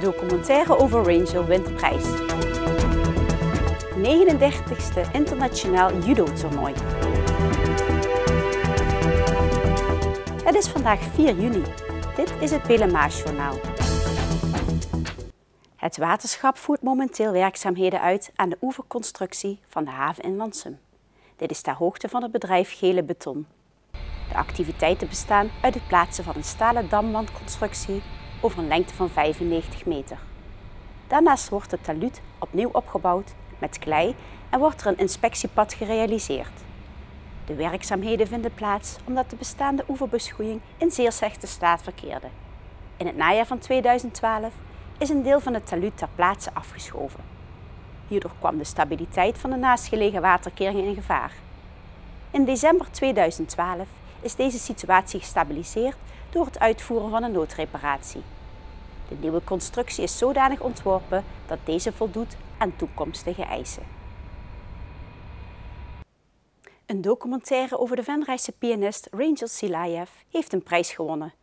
Documentaire over Rangel wint de prijs. 39e internationaal judo-toernooi. Het is vandaag 4 juni. Dit is het Belemaasjournaal. Het waterschap voert momenteel werkzaamheden uit aan de oeverconstructie van de haven in Lansum. Dit is ter hoogte van het bedrijf Gele Beton. De activiteiten bestaan uit het plaatsen van een stalen damwandconstructie over een lengte van 95 meter. Daarnaast wordt het talud opnieuw opgebouwd met klei en wordt er een inspectiepad gerealiseerd. De werkzaamheden vinden plaats omdat de bestaande oeverbeschoeiing in zeer slechte staat verkeerde. In het najaar van 2012 is een deel van het talud ter plaatse afgeschoven. Hierdoor kwam de stabiliteit van de naastgelegen waterkeringen in gevaar. In december 2012 is deze situatie gestabiliseerd door het uitvoeren van een noodreparatie. De nieuwe constructie is zodanig ontworpen dat deze voldoet aan toekomstige eisen. Een documentaire over de Venraysche pianist Rangel Silayev heeft een prijs gewonnen.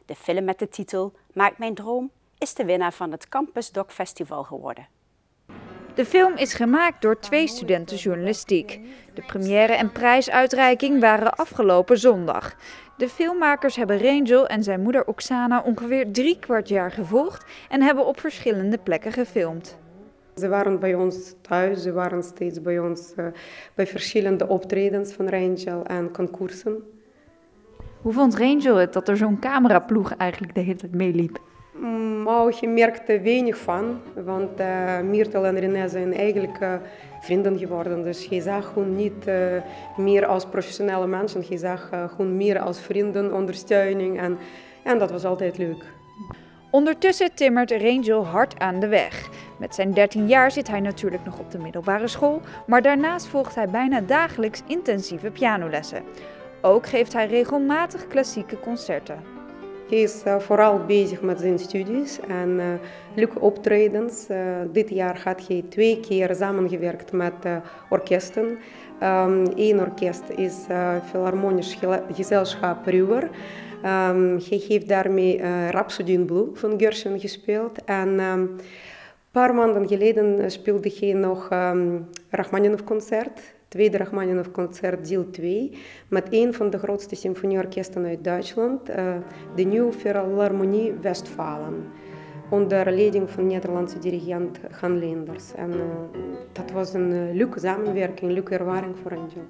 De film met de titel Maak mijn droom is de winnaar van het Campus Doc Festival geworden. De film is gemaakt door 2 studenten journalistiek. De première en prijsuitreiking waren afgelopen zondag. De filmmakers hebben Rangel en zijn moeder Oksana ongeveer 3/4 jaar gevolgd en hebben op verschillende plekken gefilmd. Ze waren bij ons thuis, ze waren steeds bij ons bij verschillende optredens van Rangel en concoursen. Hoe vond Rangel het dat er zo'n cameraploeg eigenlijk de hele tijd meeliep? Je merkte weinig van, want Myrtle en René zijn eigenlijk vrienden geworden. Dus je zag gewoon niet meer als professionele mensen, je zag gewoon meer als vrienden, ondersteuning en dat was altijd leuk. Ondertussen timmert Rangel hard aan de weg. Met zijn 13 jaar zit hij natuurlijk nog op de middelbare school, maar daarnaast volgt hij bijna dagelijks intensieve pianolessen. Ook geeft hij regelmatig klassieke concerten. Hij is vooral bezig met zijn studies en leuke optredens. Dit jaar gaat hij 2 keer samengewerkt met orkesten. Eén orkest is Philharmonisch Gezelschap Ruhr. Hij heeft daarmee Rhapsody in Blue van Gershwin gespeeld. En een paar maanden geleden speelde hij nog Rachmaninoff-concert. Tweede Rachmaninoff-concert deel 2 met een van de grootste symfonieorkesten uit Duitsland, de Nieuwe Philharmonie Westfalen, onder leiding van Nederlandse dirigent Han Leenders. En dat was een leuke samenwerking, een leuke ervaring voor Rangel.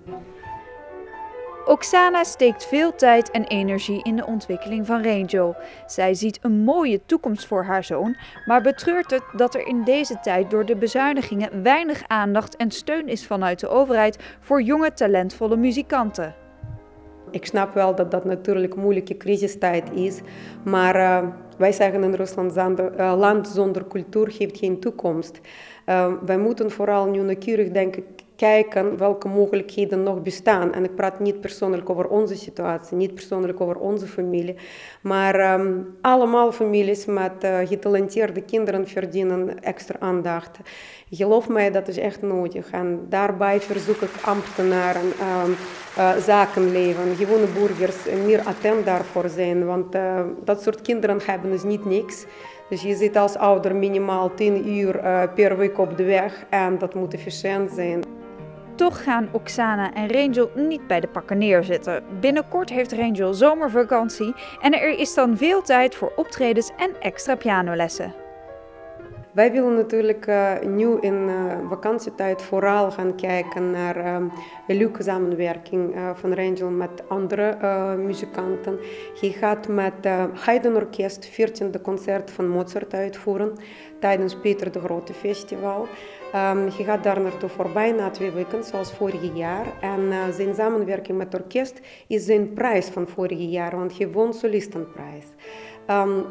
Oksana steekt veel tijd en energie in de ontwikkeling van Rangel. Zij ziet een mooie toekomst voor haar zoon, maar betreurt het dat er in deze tijd door de bezuinigingen weinig aandacht en steun is vanuit de overheid voor jonge talentvolle muzikanten. Ik snap wel dat dat natuurlijk een moeilijke crisistijd is, maar wij zeggen in Rusland, land zonder cultuur heeft geen toekomst. Wij moeten vooral nu nauwkeurig kijken welke mogelijkheden nog bestaan. En ik praat niet persoonlijk over onze situatie, niet persoonlijk over onze familie, maar allemaal families met getalenteerde kinderen verdienen extra aandacht. Geloof mij, dat is echt nodig. En daarbij verzoek ik ambtenaren, zakenleven, gewone burgers meer attent daarvoor zijn, want dat soort kinderen hebben is niet niks. Dus je zit als ouder minimaal 10 uur per week op de weg en dat moet efficiënt zijn. Toch gaan Oksana en Rangel niet bij de pakken neerzitten. Binnenkort heeft Rangel zomervakantie en er is dan veel tijd voor optredens en extra pianolessen. Wij willen natuurlijk nu in vakantietijd vooral gaan kijken naar een leuke samenwerking van Rangel met andere muzikanten. Hij gaat met Haydn Orkest 14e concert van Mozart uitvoeren tijdens Peter de Grote Festival. Hij gaat daar naartoe voor bijna 2 weken, zoals vorig jaar. En zijn samenwerking met het orkest is zijn prijs van vorig jaar, want hij won solistenprijs.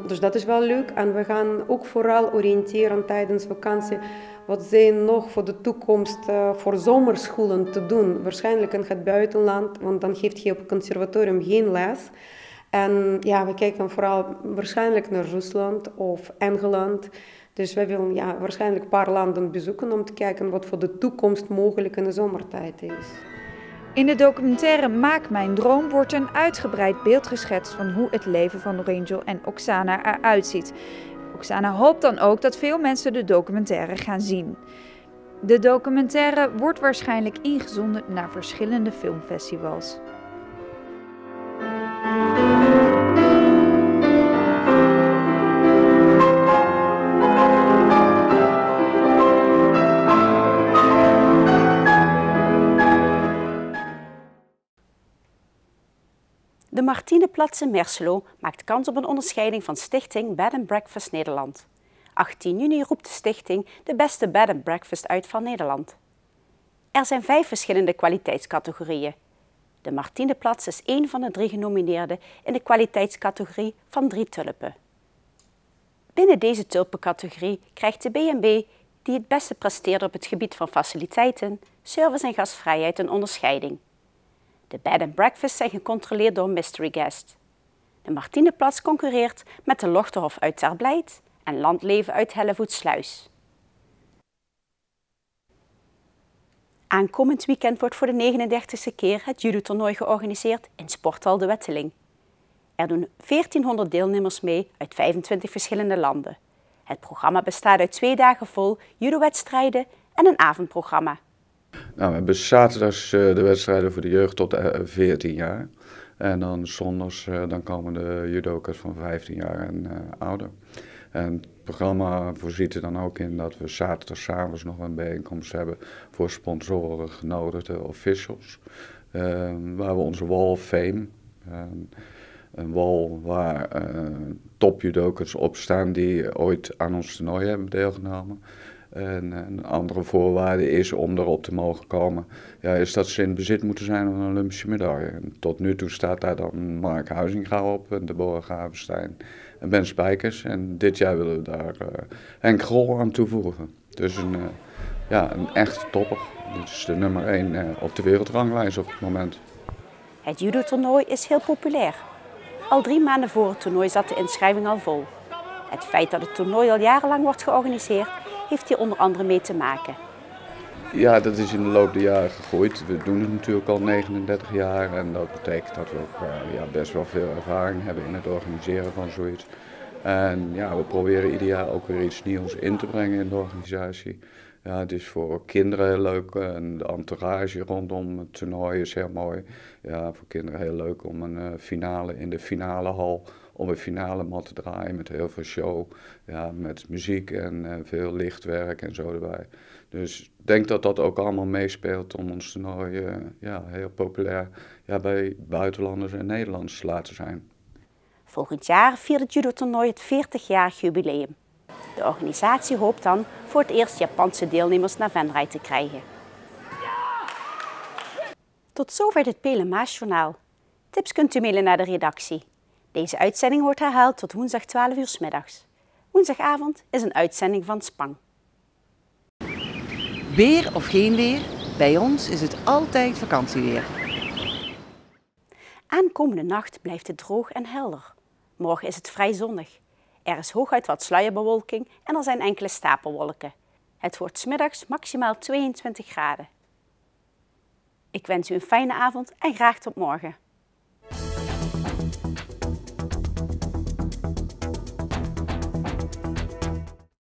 Dus dat is wel leuk. En we gaan ook vooral oriënteren tijdens vakantie wat zijn nog voor de toekomst voor zomerscholen te doen. Waarschijnlijk in het buitenland, want dan geeft hij op het conservatorium geen les. En ja, we kijken vooral waarschijnlijk naar Rusland of Engeland. Dus wij willen waarschijnlijk een paar landen bezoeken om te kijken wat voor de toekomst mogelijk in de zomertijd is. In de documentaire Maak mijn droom wordt een uitgebreid beeld geschetst van hoe het leven van Rangel en Oksana eruit ziet. Oksana hoopt dan ook dat veel mensen de documentaire gaan zien. De documentaire wordt waarschijnlijk ingezonden naar verschillende filmfestivals. De Martineplatz in Merselo maakt kans op een onderscheiding van Stichting Bed and Breakfast Nederland. 18 juni roept de stichting de beste bed and breakfast uit van Nederland. Er zijn 5 verschillende kwaliteitscategorieën. De Martineplatz is één van de 3 genomineerden in de kwaliteitscategorie van 3 tulpen. Binnen deze tulpencategorie krijgt de B&B, die het beste presteert op het gebied van faciliteiten, service en gastvrijheid, een onderscheiding. De bed and breakfasts zijn gecontroleerd door Mystery Guest. De Martineplatz concurreert met de Lochterhof uit Terblijd en Landleven uit Hellevoetsluis. Aankomend weekend wordt voor de 39e keer het judo-toernooi georganiseerd in Sporthal de Wetteling. Er doen 1400 deelnemers mee uit 25 verschillende landen. Het programma bestaat uit 2 dagen vol judo-wedstrijden en een avondprogramma. Nou, we hebben zaterdags de wedstrijden voor de jeugd tot 14 jaar. En dan zondags dan komen de judoka's van 15 jaar en ouder. En het programma voorziet er dan ook in dat we zaterdagavond nog een bijeenkomst hebben voor sponsoren, genodigde officials. Waar we onze Wall of Fame, een wall waar topjudoka's op staan die ooit aan ons toernooi hebben deelgenomen. En een andere voorwaarde is om erop te mogen komen, ja, is dat ze in bezit moeten zijn van een Olympische medaille. En tot nu toe staat daar dan Mark Huizinga op, en Deborah Gavenstein en Ben Spijkers. En dit jaar willen we daar Henk Grol aan toevoegen. Dus een echte topper. Dit is de nummer 1 op de wereldranglijst op het moment. Het judo-toernooi is heel populair. Al 3 maanden voor het toernooi zat de inschrijving al vol. Het feit dat het toernooi al jarenlang wordt georganiseerd, heeft hier onder andere mee te maken. Ja, dat is in de loop der jaren gegroeid. We doen het natuurlijk al 39 jaar en dat betekent dat we ook best wel veel ervaring hebben in het organiseren van zoiets. En ja, we proberen ieder jaar ook weer iets nieuws in te brengen in de organisatie. Ja, het is voor kinderen heel leuk en de entourage rondom het toernooi is heel mooi. Ja, voor kinderen heel leuk om een finale in de finalehal om een finale mat te draaien met heel veel show, ja, met muziek en veel lichtwerk en zo erbij. Dus ik denk dat dat ook allemaal meespeelt om ons toernooi heel populair bij buitenlanders en Nederlanders te laten zijn. Volgend jaar viert het judo-toernooi het 40-jarig jubileum. De organisatie hoopt dan voor het eerst Japanse deelnemers naar Venray te krijgen. Tot zover dit PLMA-journaal. Tips kunt u mailen naar de redactie. Deze uitzending wordt herhaald tot woensdag 12 uur 's middags. Woensdagavond is een uitzending van Spang. Weer of geen weer, bij ons is het altijd vakantieweer. Aankomende nacht blijft het droog en helder. Morgen is het vrij zonnig. Er is hooguit wat sluierbewolking en er zijn enkele stapelwolken. Het wordt 's middags maximaal 22 graden. Ik wens u een fijne avond en graag tot morgen.